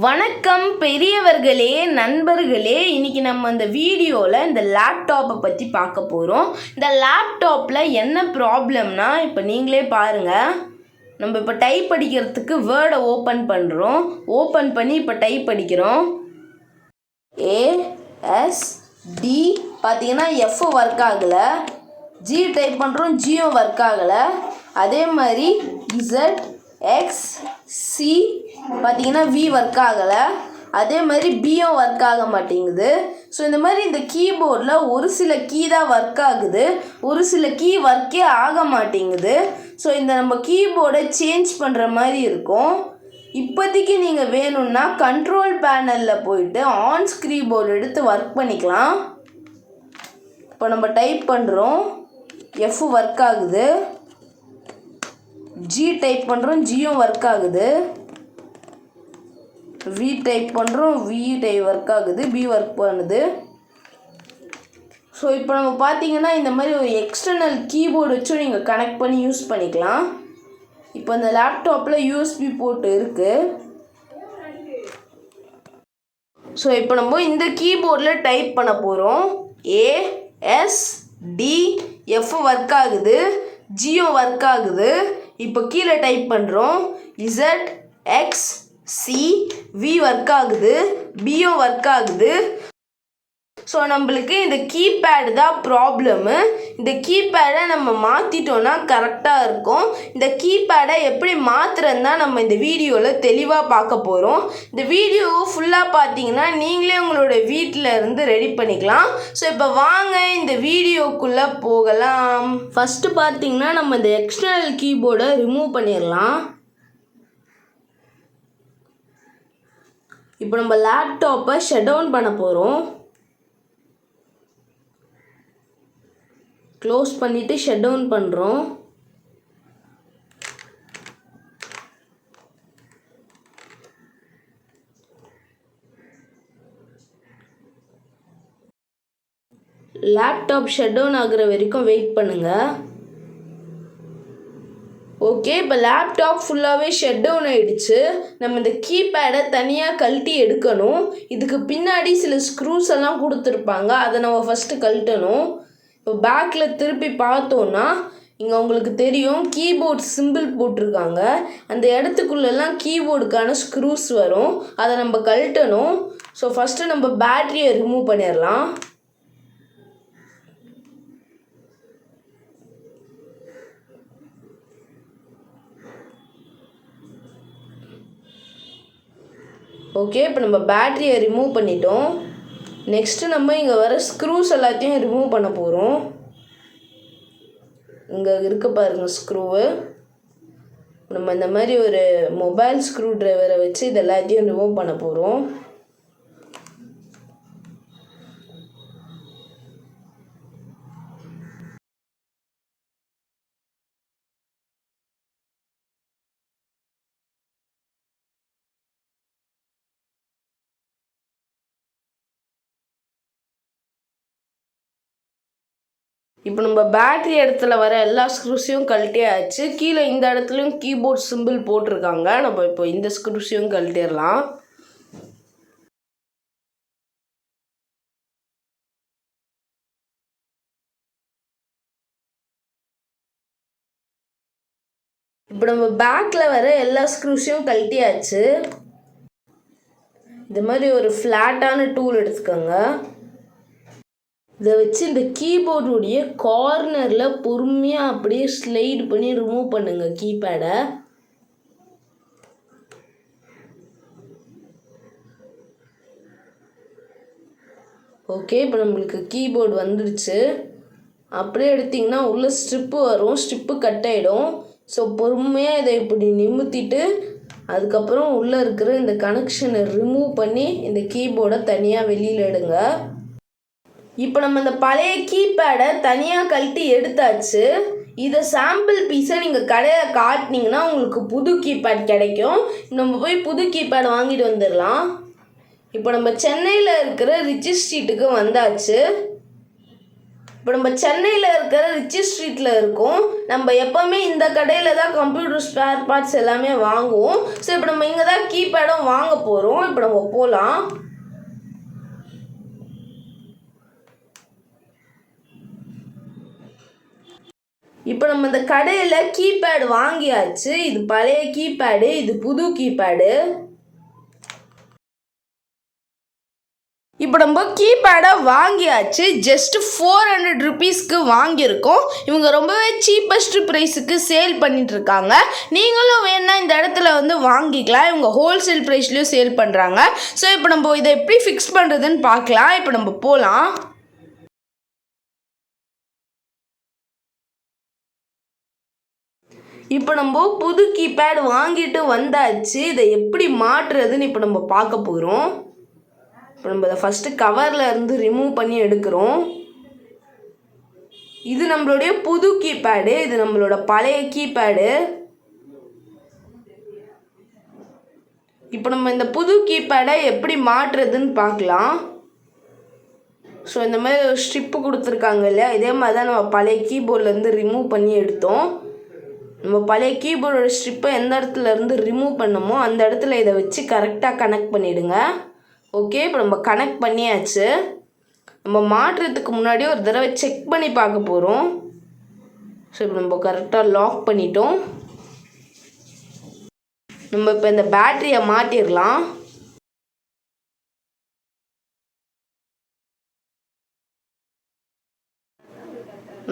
வணக்கம் பெரியவர்களே, நண்பர்களே. இன்றைக்கி நம்ம இந்த வீடியோவில் இந்த லேப்டாப்பை பற்றி பார்க்க போகிறோம். இந்த லேப்டாப்பில் என்ன ப்ராப்ளம்னா, இப்போ நீங்களே பாருங்கள். நம்ம இப்போ டைப் அடிக்கிறதுக்கு வேர்டை ஓப்பன் பண்ணுறோம். ஓப்பன் பண்ணி இப்போ டைப் அடிக்கிறோம். ASD பார்த்திங்கன்னா எஃப் ஒர்க் ஆகலை. ஜி டைப் பண்ணுறோம், ஜியும் ஒர்க் ஆகலை. அதே மாதிரி ZXC பார்த்திங்கன்னா வி ஒர்க் ஆகலை. அதே மாதிரி பியும் ஒர்க் ஆக மாட்டேங்குது. ஸோ இந்த மாதிரி இந்த கீபோர்டில் ஒரு சில கீ தான் ஒர்க் ஆகுது, ஒரு சில கீ ஒர்க்கே ஆக மாட்டேங்குது. ஸோ இந்த நம்ம கீபோர்டை சேஞ்ச் பண்ணுற மாதிரி இருக்கும். இப்போதைக்கு நீங்கள் வேணும்னா கண்ட்ரோல் பேனலில் போயிட்டு ஆன் கீபோர்டு எடுத்து ஒர்க் பண்ணிக்கலாம். இப்போ நம்ம டைப் பண்ணுறோம், எஃப் ஒர்க் ஆகுது. ஜி டைப் பண்ணுறோம், ஜியும் ஒர்க் ஆகுது. வி டைப் பண்ணுறோம், வி ஒர்க் ஆகுது, பி ஒர்க் பண்ணுது. ஸோ இப்போ நம்ம பார்த்தீங்கன்னா இந்த மாதிரி ஒரு எக்ஸ்டர்னல் கீபோர்டு வச்சும் நீங்கள் கனெக்ட் பண்ணி யூஸ் பண்ணிக்கலாம். இப்போ இந்த லேப்டாப்பில் யூஎஸ்பி போர்ட் இருக்குது. ஸோ இப்போ நம்ம இந்த கீபோர்டில் டைப் பண்ண போகிறோம். ASD எஃப் ஒர்க் ஆகுது, ஜியும் ஒர்க் ஆகுது. இப்போ கீழே டைப் பண்ணுறோம், ZXC வி ஒர்க் ஆகுது, பியும் ஒர்க் ஆகுது. ஸோ நம்மளுக்கு இந்த கீபேடு தான் ப்ராப்ளமு. இந்த கீபேடை நம்ம மாற்றிட்டோன்னா கரெக்டாக இருக்கும். இந்த கீபேடை எப்படி மாற்றுறதுன்னு தான் நம்ம இந்த வீடியோவில் தெளிவாக பார்க்க போகிறோம். இந்த வீடியோ ஃபுல்லாக பார்த்தீங்கன்னா நீங்களே உங்களோட வீட்டில் இருந்து ரெடி பண்ணிக்கலாம். ஸோ இப்போ வாங்க இந்த வீடியோக்குள்ளே போகலாம். ஃபஸ்ட்டு பார்த்தீங்கன்னா நம்ம இந்த எக்ஸ்டர்னல் கீபோர்டை ரிமூவ் பண்ணிடலாம். இப்போ நம்ம லேப்டாப்பை ஷட் டவுன் பண்ண போகிறோம். க்ளோஸ் பண்ணிவிட்டு ஷட் டவுன் பண்ணுறோம். லேப்டாப் ஷட் டவுன் ஆகுற வரைக்கும் வெயிட் பண்ணுங்கள். ஓகே, இப்போ லேப்டாப் ஃபுல்லாகவே ஷட் டவுன் ஆகிடுச்சு. நம்ம இந்த கீபேடை தனியாக கழட்டி எடுக்கணும். இதுக்கு பின்னாடி சில ஸ்க்ரூஸ் எல்லாம் கொடுத்துருப்பாங்க, அதை நம்ம ஃபஸ்ட்டு கழட்டணும். இப்போ பேக்கில் திருப்பி பார்த்தோன்னா இங்கே உங்களுக்கு தெரியும் கீபோர்ட் சிம்பிள் போட்டிருக்காங்க. அந்த இடத்துக்குள்ளெல்லாம் கீபோர்டுக்கான ஸ்க்ரூஸ் வரும், அதை நம்ம கழட்டணும். ஸோ ஃபஸ்ட்டு நம்ம பேட்டரியை ரிமூவ் பண்ணிடலாம். ஓகே, இப்போ நம்ம பேட்டரியை ரிமூவ் பண்ணிட்டோம். நெக்ஸ்ட்டு நம்ம இங்கே வர ஸ்க்ரூஸ் எல்லாத்தையும் ரிமூவ் பண்ண போகிறோம். இங்கே இருக்க பாருங்கள் ஸ்க்ரூவு. நம்ம இந்த மாதிரி ஒரு மொபைல் ஸ்க்ரூ ட்ரைவரை வச்சு இது எல்லாத்தையும் ரிமூவ் பண்ண போகிறோம். இப்போ நம்ம பேட்ரி இடத்துல வர எல்லா ஸ்க்ரூஸையும் கழட்டியாச்சு. கீழே இந்த இடத்துலையும் கீபோர்ட் சிம்பிள் போட்டிருக்காங்க. நம்ம இப்போ இந்த ஸ்க்ரூஸையும் கழட்டிடலாம். இப்போ நம்ம பேக்கில் வர எல்லா ஸ்க்ரூஸையும் கழட்டியாச்சு. இந்த மாதிரி ஒரு ஃப்ளாட்டான டூல் எடுத்துக்கோங்க. இதை வச்சு இந்த கீபோர்டுடைய கார்னரில் பொறுமையாக அப்படியே ஸ்லைடு பண்ணி ரிமூவ் பண்ணுங்க கீபேடை. ஓகே, இப்போ நம்மளுக்கு கீபோர்டு வந்துடுச்சு. அப்படியே எடுத்திங்கன்னா உள்ள ஸ்ட்ரிப்பு வரும், ஸ்ட்ரிப்பு கட் ஆகிடும். ஸோ பொறுமையாக இதை இப்படி நிமித்திட்டு அதுக்கப்புறம் உள்ளே இருக்கிற இந்த கனெக்ஷனை ரிமூவ் பண்ணி இந்த கீபோர்டை தனியாக வெளியில் எடுங்க. இப்போ நம்ம இந்த பழைய கீபேடை தனியாக கழட்டி எடுத்தாச்சு. இதை சாம்பிள் பீஸை நீங்கள் கடையில் காட்டினீங்கன்னா உங்களுக்கு புது கீபேட் கிடைக்கும். நம்ம போய் புது கீபேட் வாங்கிட்டு வந்துடலாம். இப்போ நம்ம சென்னையில் இருக்கிற ரிச்சி ஸ்ட்ரீட்டுக்கு வந்தாச்சு. இப்போ நம்ம சென்னையில் இருக்கிற ரிச்சி ஸ்ட்ரீட்டில் இருக்கோம். நம்ம எப்போவுமே இந்த கடையில் தான் கம்ப்யூட்டர் ஸ்பேர் பார்ட்ஸ் எல்லாமே வாங்குவோம். ஸோ இப்போ நம்ம இங்கே தான் கீபேடும் வாங்க போகிறோம். இப்போ நம்ம போகலாம். இப்போ நம்ம இந்த கடையில் கீபேடு வாங்கியாச்சு. இது பழைய கீபேடு, இது புது கீபேடு. இப்போ நம்ம கீபேடை வாங்கியாச்சு. ஜஸ்ட் 400 ருபீஸ்க்கு வாங்கியிருக்கோம். இவங்க ரொம்பவே சீப்பஸ்ட் ப்ரைஸுக்கு சேல் பண்ணிகிட்ருக்காங்க. நீங்களும் வேணா இந்த இடத்துல வந்து வாங்கிக்கலாம். இவங்க ஹோல்சேல் ப்ரைஸ்லேயும் சேல் பண்ணுறாங்க. ஸோ இப்போ நம்ம இதை எப்படி ஃபிக்ஸ் பண்ணுறதுன்னு பார்க்கலாம். இப்போ நம்ம போகலாம். இப்போ நம்ம புது கீபேட் வாங்கிட்டு வந்தாச்சு. இதை எப்படி மாற்றுறதுன்னு இப்போ நம்ம பார்க்க போகிறோம். இப்போ நம்ம இதை ஃபஸ்ட்டு கவரில் இருந்து ரிமூவ் பண்ணி எடுக்கிறோம். இது நம்மளுடைய புது கீபேடு, இது நம்மளோட பழைய கீபேடு. இப்போ நம்ம இந்த புது கீபேடை எப்படி மாற்றுறதுன்னு பார்க்கலாம். ஸோ இந்த மாதிரி ஒரு ஸ்ட்ரிப்பு கொடுத்துருக்காங்க இல்லையா, இதே மாதிரி தான் நம்ம பழைய கீபோர்ட்லேருந்து ரிமூவ் பண்ணி எடுத்தோம். நம்ம பழைய கீபோர்டோட ஸ்ட்ரிப்பை எந்த இடத்துல இருந்து ரிமூவ் பண்ணமோ அந்த இடத்துல இதை வச்சு கரெக்டாக கனெக்ட் பண்ணிவிடுங்க. ஓகே, இப்போ நம்ம கனெக்ட் பண்ணியாச்சு. நம்ம மாற்றுறதுக்கு முன்னாடி ஒரு தடவை செக் பண்ணி பார்க்க போகிறோம். ஸோ இப்போ நம்ம கரெக்டாக லாக் பண்ணிட்டோம். நம்ம இப்போ இந்த பேட்டரியை மாட்டிடலாம்.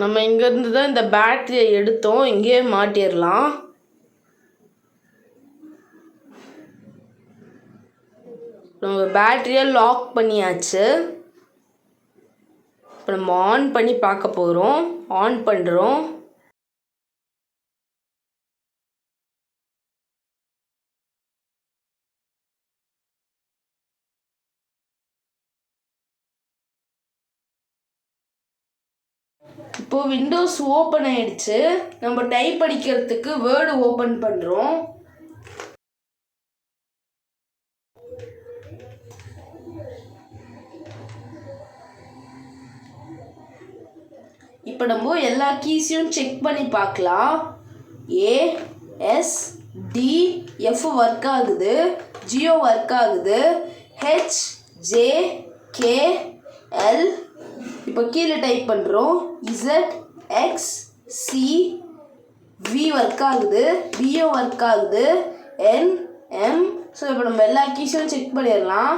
நம்ம இங்கேருந்து தான் இந்த பேட்டரியை எடுத்தோம், இங்கேயே மாட்டிடலாம். நம்ம பேட்டரியை லாக் பண்ணியாச்சு. இப்போ நம்ம ஆன் பண்ணி பார்க்க போகிறோம். ஆன் பண்ணுறோம். இப்போது விண்டோஸ் ஓப்பன் ஆயிடுச்சு. நம்ம டைப் அடிக்கிறதுக்கு வேர்டு ஓப்பன் பண்ணுறோம். இப்போ நம்ம எல்லா கீஸையும் செக் பண்ணி பார்க்கலாம். ASDF ஒர்க் ஆகுது, ஜியோ ஒர்க் ஆகுது, HJKL. இப்போ கீழே டைப் பண்ணுறோம். ZXCV ஒர்க் ஆகுது, BO ஒர்க் ஆகுது, NM. ஸோ இப்போ நம்ம எல்லா கீஸையும் செக் பண்ணிடலாம்.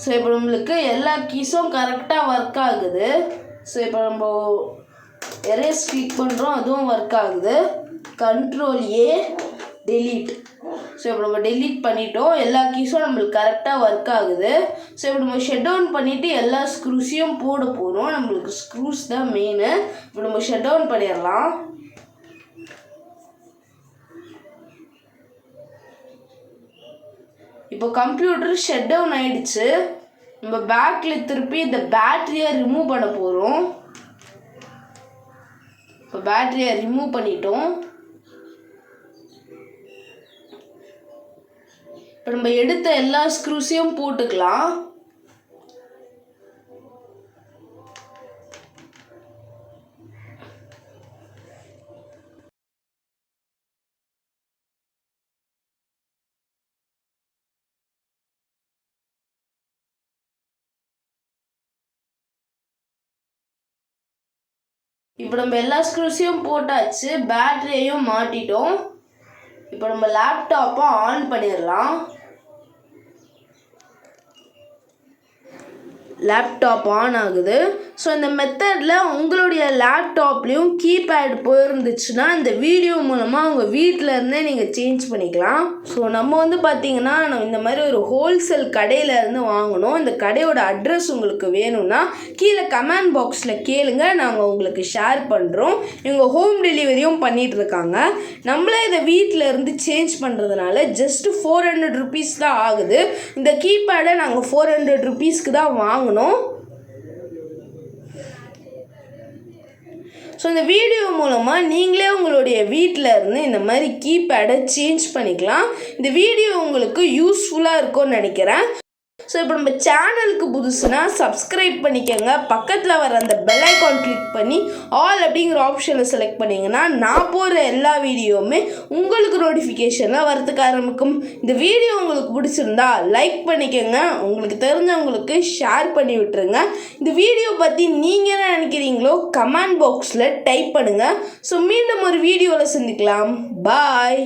ஸோ இப்போ நம்மளுக்கு எல்லா கீஸும் கரெக்டாக ஒர்க் ஆகுது. ஸோ இப்போ நம்ம எரேஸ் கிளிக் பண்ணுறோம், அதுவும் ஒர்க் ஆகுது. Ctrl+A delete. ஸோ இப்போ நம்ம delete பண்ணிட்டோம். எல்லா கீஸும் நம்மளுக்கு கரெக்டாக ஒர்க் ஆகுது. ஸோ இப்போ நம்ம ஷட் டவுன் பண்ணிவிட்டு எல்லா ஸ்க்ரூஸையும் போட போகிறோம். நம்மளுக்கு ஸ்க்ரூஸ் தான் மெயினு. இப்போ நம்ம ஷட் டவுன் பண்ணிடலாம். இப்போ கம்ப்யூட்டர் ஷட் டவுன் ஆயிடுச்சு. நம்ம பேக்கில் திருப்பி இந்த பேட்டரியை ரிமூவ் பண்ண போகிறோம். இப்போ பேட்டரியை ரிமூவ் பண்ணிட்டோம். இப்போ நம்ம எடுத்த எல்லா ஸ்க்ரூஸையும் போட்டுக்கலாம். இப்போ நம்ம எல்லா ஸ்க்ரூஸையும் போட்டாச்சு, பேட்டரியையும் மாட்டிட்டோம். இப்போ நம்ம லேப்டாப்பை ஆன் பண்ணிடலாம். லேப்டாப் ஆன் ஆகுது. ஸோ இந்த மெத்தடில் உங்களுடைய லேப்டாப்லேயும் கீபேட் போயிருந்துச்சுன்னா இந்த வீடியோ மூலமாக உங்கள் வீட்டில் இருந்தே நீங்கள் சேஞ்ச் பண்ணிக்கலாம். ஸோ நம்ம வந்து பார்த்திங்கன்னா இந்த மாதிரி ஒரு ஹோல்சேல் கடையில் இருந்து வாங்கணும். இந்த கடையோட அட்ரஸ் உங்களுக்கு வேணும்னா கீழே கமெண்ட் பாக்ஸில் கேளுங்க, நாங்கள் உங்களுக்கு ஷேர் பண்ணுறோம். இவங்க ஹோம் டெலிவரியும் பண்ணிகிட்ருக்காங்க. நம்மளே இதை வீட்டில் இருந்து சேஞ்ச் பண்ணுறதுனால ஜஸ்ட்டு 400 ருபீஸ் தான் ஆகுது. இந்த கீபேடை நாங்கள் 400 ருபீஸ்க்கு தான் வாங்கணும். ஸோ இந்த வீடியோ மூலமாக நீங்களே உங்களுடைய வீட்டில் இருந்து இந்த மாதிரி கீபேடை சேஞ்ச் பண்ணிக்கலாம். இந்த வீடியோ உங்களுக்கு யூஸ்ஃபுல்லாக இருக்கும்னு நினைக்கிறேன். ஸோ இப்போ நம்ம சேனலுக்கு புதுசுனா சப்ஸ்கிரைப் பண்ணிக்கோங்க. பக்கத்தில் வர அந்த பெல் ஐக்கான் கிளிக் பண்ணி ஆல் அப்படிங்கிற ஆப்ஷனை செலக்ட் பண்ணிங்கன்னா நான் போடுற எல்லா வீடியோவுமே உங்களுக்கு நோட்டிஃபிகேஷனில் வரதுக்கு ஆரம்பிக்கும். இந்த வீடியோ உங்களுக்கு பிடிச்சிருந்தா லைக் பண்ணிக்கோங்க. உங்களுக்கு தெரிஞ்சவங்களுக்கு ஷேர் பண்ணி விட்டுருங்க. இந்த வீடியோ பற்றி நீங்கள் என்ன நினைக்கிறீங்களோ கமெண்ட் பாக்ஸில் டைப் பண்ணுங்கள். ஸோ மீண்டும் ஒரு வீடியோவில் சந்திக்கலாம். பாய்.